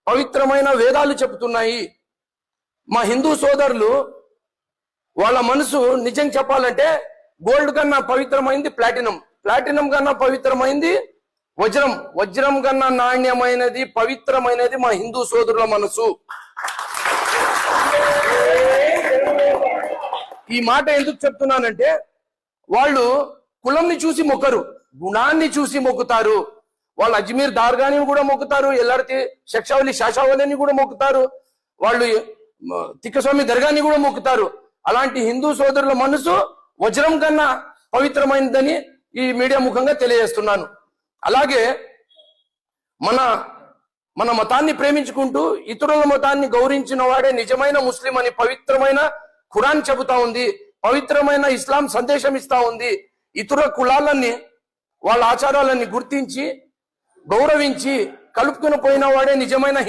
పవిత్రమైన వేదాలు చెబుతున్నాయి. మా హిందూ సోదరులు వాళ్ళ మనసు నిజం చెప్పాలంటే గోల్డ్ కన్నా పవిత్రమైంది ప్లాటినం, ప్లాటినం కన్నా పవిత్రమైంది వజ్రం, వజ్రం కన్నా నాణ్యమైనది పవిత్రమైనది మా హిందూ సోదరుల మనసు. ఈ మాట ఎందుకు చెప్తున్నానంటే వాళ్ళు కులంని చూసి మొక్కరు, గుణాన్ని చూసి మొక్కుతారు. వాళ్ళు అజ్మీర్ దార్గాని కూడా మొక్కుతారు, ఎల్లార్తి శక్షావళి శాషావళిని కూడా మొక్కుతారు, వాళ్ళు తిక్కస్వామి దర్గాని కూడా మొక్కుతారు. అలాంటి హిందూ సోదరుల మనసు వజ్రం కన్నా పవిత్రమైనదని ఈ మీడియా ముఖంగా తెలియజేస్తున్నాను. అలాగే మన మతాన్ని ప్రేమించుకుంటూ ఇతరుల మతాన్ని గౌరవించిన వాడే నిజమైన ముస్లిం అని పవిత్రమైన ఖురాన్ చెబుతా ఉంది, పవిత్రమైన ఇస్లాం సందేశం ఇస్తా ఉంది. ఇతర కులాలన్నీ వాళ్ళ ఆచారాలన్నీ గుర్తించి గౌరవించి కలుపుకుని పోయిన వాడే నిజమైన